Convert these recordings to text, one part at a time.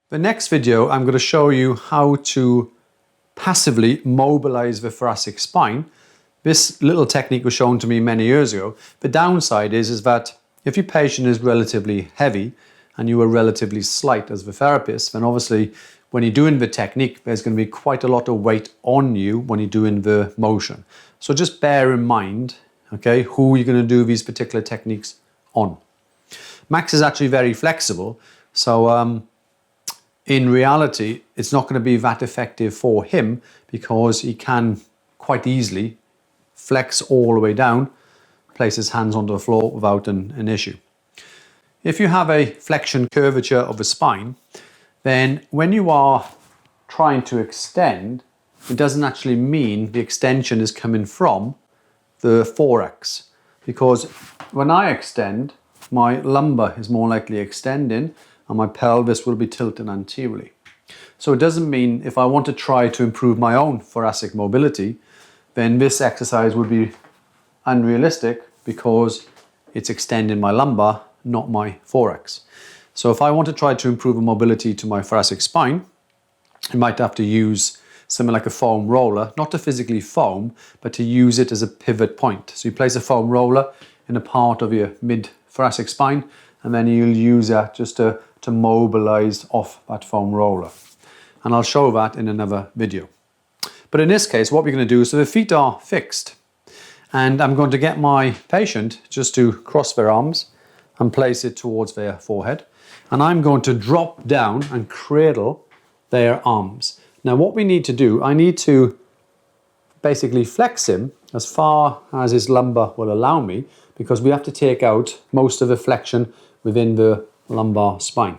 The next video, I'm going to show you how to passively mobilize the thoracic spine. This little technique was shown to me many years ago. The downside is that if your patient is relatively heavy and you are relatively slight as the therapist, then obviously when you're doing the technique, there's going to be quite a lot of weight on you when you're doing the motion. So just bear in mind, okay, who you're going to do these particular techniques on. Max is actually very flexible, so in reality, it's not going to be that effective for him because he can quite easily flex all the way down, place his hands onto the floor without an issue. If you have a flexion curvature of the spine, then when you are trying to extend, it doesn't actually mean the extension is coming from the thorax, because when I extend, my lumbar is more likely extending and my pelvis will be tilted anteriorly. So it doesn't mean if I want to try to improve my own thoracic mobility, then this exercise would be unrealistic because it's extending my lumbar, not my thorax. So if I want to try to improve the mobility to my thoracic spine, I might have to use something like a foam roller, not to physically foam, but to use it as a pivot point. So you place a foam roller in a part of your mid-thoracic spine, and then you'll use that just to mobilize off that foam roller. And I'll show that in another video. But in this case, what we're going to do is, so the feet are fixed, and I'm going to get my patient just to cross their arms and place it towards their forehead. And I'm going to drop down and cradle their arms. Now what we need to do, I need to basically flex him as far as his lumbar will allow me, because we have to take out most of the flexion within the lumbar spine.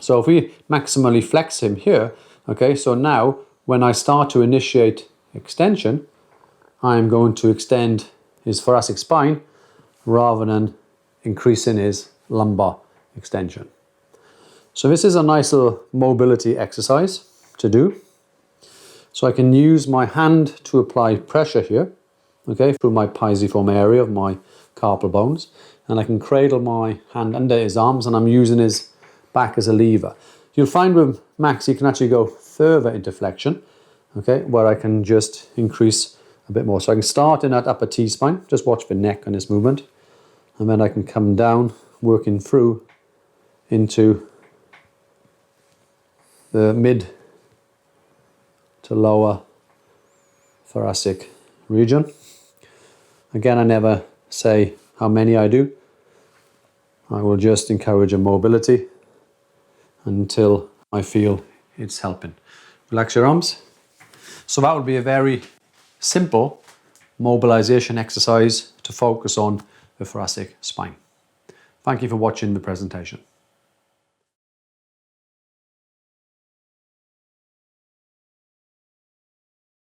So if we maximally flex him here, okay, so now when I start to initiate extension, I'm going to extend his thoracic spine rather than increasing his lumbar extension. So this is a nice little mobility exercise to do. So I can use my hand to apply pressure here, okay, through my pisiform area of my carpal bones, and I can cradle my hand under his arms, and I'm using his back as a lever. You'll find with Max, you can actually go further into flexion, okay, where I can just increase a bit more. So I can start in that upper T-spine, just watch the neck on this movement, and then I can come down, working through into the mid to lower thoracic region. Again, I never say how many I do. I will just encourage a mobility until I feel it's helping. Relax your arms. So that would be a very simple mobilization exercise to focus on the thoracic spine. Thank you for watching the presentation.